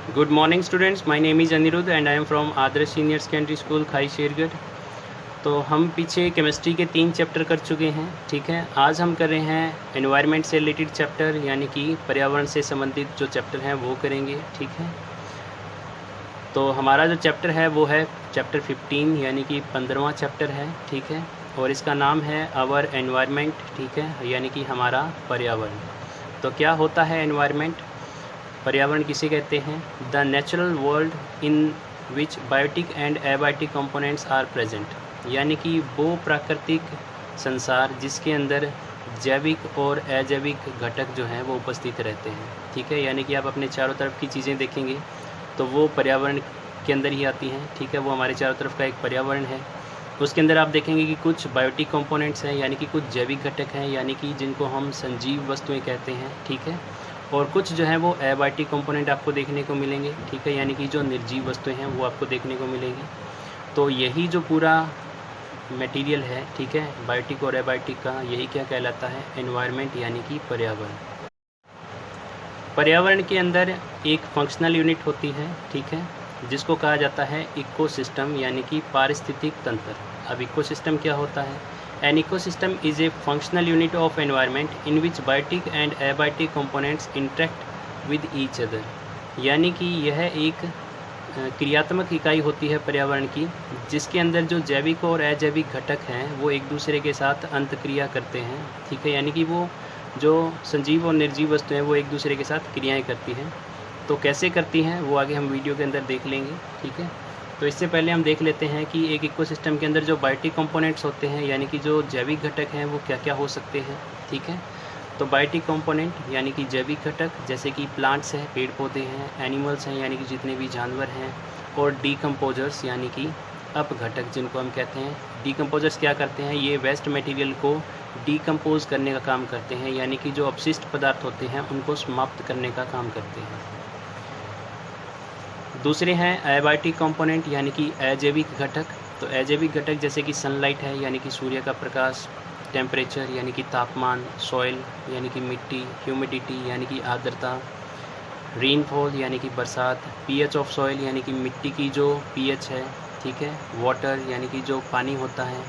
Good morning students, my name is Anirudh and I am from Adarsh senior secondary school खाई शेरगढ़। तो हम पीछे chemistry के 3 chapter कर चुके हैं, ठीक है। आज हम कर रहे हैं एनवायरनमेंट से रिलेटेड चैप्टर, यानी कि पर्यावरण से संबंधित जो चैप्टर हैं वो करेंगे, ठीक है। तो हमारा जो चैप्टर है वो है चैप्टर 15, यानी कि 15वां चैप्टर है, ठीक है। और इसका नाम है आवर एनवायरनमेंट, ठीक है, यानी कि हमारा पर्यावरण। तो क्या होता है एनवायरनमेंट? पर्यावरण किसे कहते हैं? The natural world in which biotic and abiotic components are present, यानी कि वो प्राकृतिक संसार जिसके अंदर जैविक और अजैविक घटक जो हैं वो उपस्थित रहते हैं, ठीक है। यानी कि आप अपने चारों तरफ की चीज़ें देखेंगे तो वो पर्यावरण के अंदर ही आती हैं, ठीक है। वो हमारे चारों तरफ का एक पर्यावरण है। उसके अंदर आप देखेंगे कि कुछ बायोटिक कंपोनेंट्स हैं, यानी कि कुछ जैविक घटक हैं, यानी कि जिनको हम सजीव वस्तुएँ कहते हैं, ठीक है। और कुछ जो है वो एबायोटिक कंपोनेंट आपको देखने को मिलेंगे, ठीक है, यानी कि जो निर्जीव वस्तुएं हैं वो आपको देखने को मिलेगी। तो यही जो पूरा मटेरियल है, ठीक है, बायोटिक और एबायोटिक का, यही क्या कहलाता है? एनवायरनमेंट, यानी कि पर्यावरण। पर्यावरण के अंदर एक फंक्शनल यूनिट होती है, ठीक है, जिसको कहा जाता है इकोसिस्टम, यानी कि पारिस्थितिक तंत्र। अब इकोसिस्टम क्या होता है? An ecosystem is a functional unit of environment in which biotic and abiotic components interact with each other, यानी कि यह एक क्रियात्मक इकाई होती है पर्यावरण की, जिसके अंदर जो जैविक और अजैविक घटक हैं वो एक दूसरे के साथ अंतक्रिया करते हैं, ठीक है। यानी कि वो जो सजीव और निर्जीव वस्तु हैं वो एक दूसरे के साथ क्रियाएं करती हैं। तो कैसे करती हैं वो आगे हम वीडियो के अंदर देख लेंगे, ठीक है। तो इससे पहले हम देख लेते हैं कि एक इकोसिस्टम के अंदर जो बायोटिक कंपोनेंट्स होते हैं, यानी कि जो जैविक घटक हैं वो क्या क्या हो सकते हैं, ठीक है। तो बायोटिक कंपोनेंट यानी कि जैविक घटक, जैसे कि प्लांट्स हैं, पेड़ पौधे हैं, एनिमल्स हैं, यानी कि जितने भी जानवर हैं, और डीकम्पोजर्स यानी कि अपघटक जिनको हम कहते हैं। डीकम्पोजर्स क्या करते हैं? ये वेस्ट मटेरियल को डीकम्पोज करने का काम करते हैं, यानी कि जो अपशिष्ट पदार्थ होते हैं उनको समाप्त करने का काम करते हैं। दूसरे हैं एबायोटिक कंपोनेंट, यानी कि अजैविक घटक। तो अजैविक घटक जैसे कि सनलाइट है, यानी कि सूर्य का प्रकाश, टेम्परेचर यानी कि तापमान, सॉइल यानी कि मिट्टी, ह्यूमिडिटी यानी कि आर्द्रता, रेनफॉल यानी कि बरसात, पीएच ऑफ सॉइल यानी कि मिट्टी की जो पीएच है, ठीक है, वाटर यानी कि जो पानी होता है।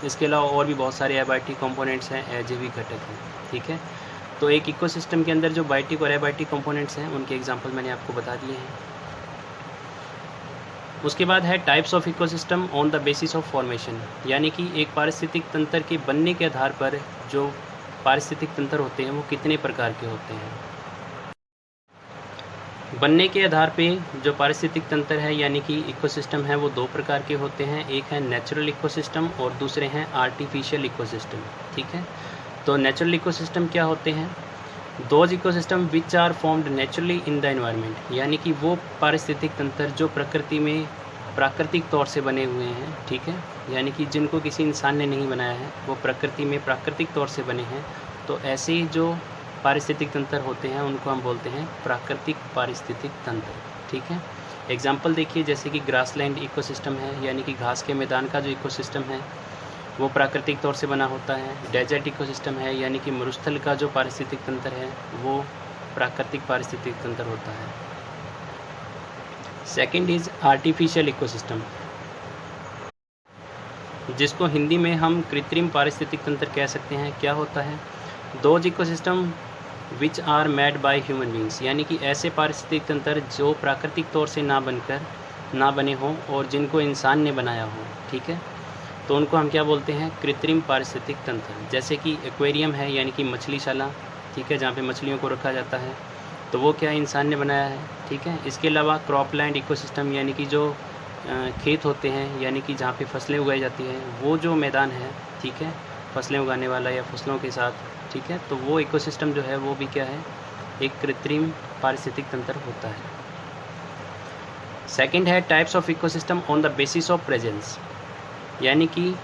इसके अलावा और भी बहुत सारे एबायोटिक कंपोनेंट्स हैं, अजैविक घटक हैं, ठीक है। तो एक इकोसिस्टम के अंदर जो बायोटिक और एबायोटिक कंपोनेंट्स हैं उनके एग्जाम्पल मैंने आपको बता दिए हैं। उसके बाद है types of ecosystem on the basis of formation, यानी कि एक पारिस्थितिक तंत्र के बनने के आधार पर जो पारिस्थितिक तंत्र होते हैं वो कितने प्रकार के होते हैं। बनने के आधार पे जो पारिस्थितिक तंत्र है यानी कि इकोसिस्टम है वो 2 प्रकार के होते हैं। एक है नेचुरल इकोसिस्टम और दूसरे हैं आर्टिफिशियल इकोसिस्टम, ठीक है। तो नेचुरल इकोसिस्टम क्या होते हैं? Those ecosystem which are formed naturally in the environment, यानी कि वो पारिस्थितिक तंत्र जो प्रकृति में प्राकृतिक तौर से बने हुए हैं, ठीक है, यानी कि जिनको किसी इंसान ने नहीं बनाया है, वो प्रकृति में प्राकृतिक तौर से बने हैं। तो ऐसे जो पारिस्थितिक तंत्र होते हैं उनको हम बोलते हैं प्राकृतिक पारिस्थितिक तंत्र, ठीक है। एग्जाम्पल देखिए, जैसे कि ग्रासलैंड इकोसिस्टम है, यानी कि घास के मैदान का जो इकोसिस्टम है वो प्राकृतिक तौर से बना होता है। डेजर्ट इकोसिस्टम है, यानी कि मरुस्थल का जो पारिस्थितिक तंत्र है वो प्राकृतिक पारिस्थितिक तंत्र होता है। सेकंड इज आर्टिफिशियल इकोसिस्टम, जिसको हिंदी में हम कृत्रिम पारिस्थितिक तंत्र कह सकते हैं। क्या होता है? Those ecosystem which are made by human beings, यानी कि ऐसे पारिस्थितिक तंत्र जो प्राकृतिक तौर से ना बने हों और जिनको इंसान ने बनाया हो, ठीक है, तो उनको हम क्या बोलते हैं? कृत्रिम पारिस्थितिक तंत्र। जैसे कि एक्वेरियम है, यानी कि मछलीशाला, ठीक है, जहाँ पे मछलियों को रखा जाता है, तो वो क्या इंसान ने बनाया है, ठीक है। इसके अलावा क्रॉपलैंड इकोसिस्टम, यानी कि जो खेत होते हैं, यानी कि जहाँ पे फसलें उगाई जाती हैं, वो जो मैदान है, ठीक है, फसलें उगाने वाला या फसलों के साथ, ठीक है, तो वो इकोसिस्टम जो है वो भी क्या है? एक कृत्रिम पारिस्थितिक तंत्र होता है। सेकेंड है types of ecosystem on the basis of presence, यानी कि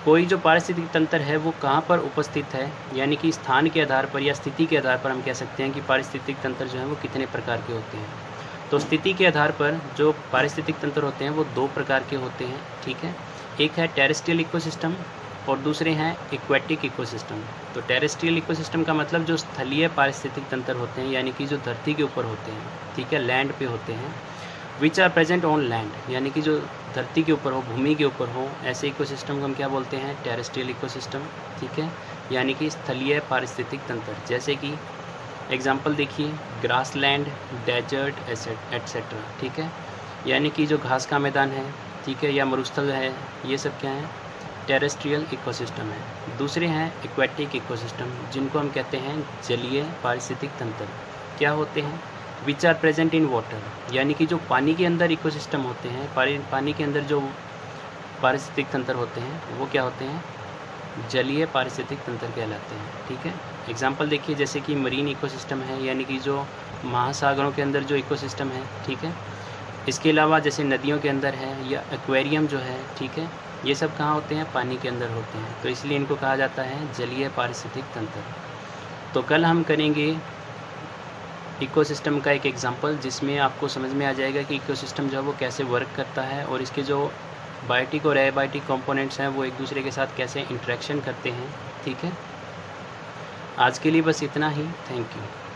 कोई जो पारिस्थितिक तंत्र है वो कहाँ पर उपस्थित है, यानी कि स्थान के आधार पर या स्थिति के आधार पर हम कह सकते हैं कि पारिस्थितिक तंत्र जो है वो कितने प्रकार के होते हैं। तो स्थिति के आधार पर जो पारिस्थितिक तंत्र होते हैं वो 2 प्रकार के होते हैं, ठीक है। एक है टेरेस्ट्रियल इकोसिस्टम और दूसरे हैं एक्वेटिक इकोसिस्टम। तो टेरेस्ट्रियल इकोसिस्टम का मतलब जो स्थलीय पारिस्थितिक तंत्र होते हैं, यानी कि जो धरती के ऊपर होते हैं, ठीक है, लैंड पे होते हैं। Which are present on land, यानी कि जो धरती के ऊपर हो, भूमि के ऊपर हो, ऐसे इकोसिस्टम को हम क्या बोलते हैं? टेरेस्ट्रियल इकोसिस्टम, ठीक है, यानी कि स्थलीय पारिस्थितिक तंत्र। जैसे कि एग्जाम्पल देखिए, ग्रास लैंड, डेजर्ट एट्सेट्रा, ठीक है, यानी कि जो घास का मैदान है, ठीक है, या मरुस्थल है, ये सब क्या है? टेरेस्ट्रियल इकोसिस्टम है। दूसरे हैं एक्वेटिक इकोसिस्टम, जिनको हम कहते हैं जलीय पारिस्थितिक तंत्र। क्या होते हैं? Which are present in water, यानी कि जो पानी के अंदर इकोसिस्टम होते हैं, पानी के अंदर जो पारिस्थितिक तंत्र होते हैं, वो क्या होते हैं? जलीय पारिस्थितिक तंत्र कहलाते हैं, ठीक है। एग्जाम्पल देखिए, जैसे कि मरीन इकोसिस्टम है, यानी कि जो महासागरों के अंदर जो इकोसिस्टम है, ठीक है। इसके अलावा जैसे नदियों के अंदर है, या एक्वेरियम जो है, ठीक है, ये सब कहाँ होते हैं? पानी के अंदर होते हैं, तो इसलिए इनको कहा जाता है जलीय पारिस्थितिक तंत्र। तो कल हम करेंगे इकोसिस्टम का एक एग्जांपल, जिसमें आपको समझ में आ जाएगा कि इकोसिस्टम जो है वो कैसे वर्क करता है, और इसके जो बायोटिक और एबायोटिक कंपोनेंट्स हैं वो एक दूसरे के साथ कैसे इंटरेक्शन करते हैं, ठीक है। आज के लिए बस इतना ही। Thank you.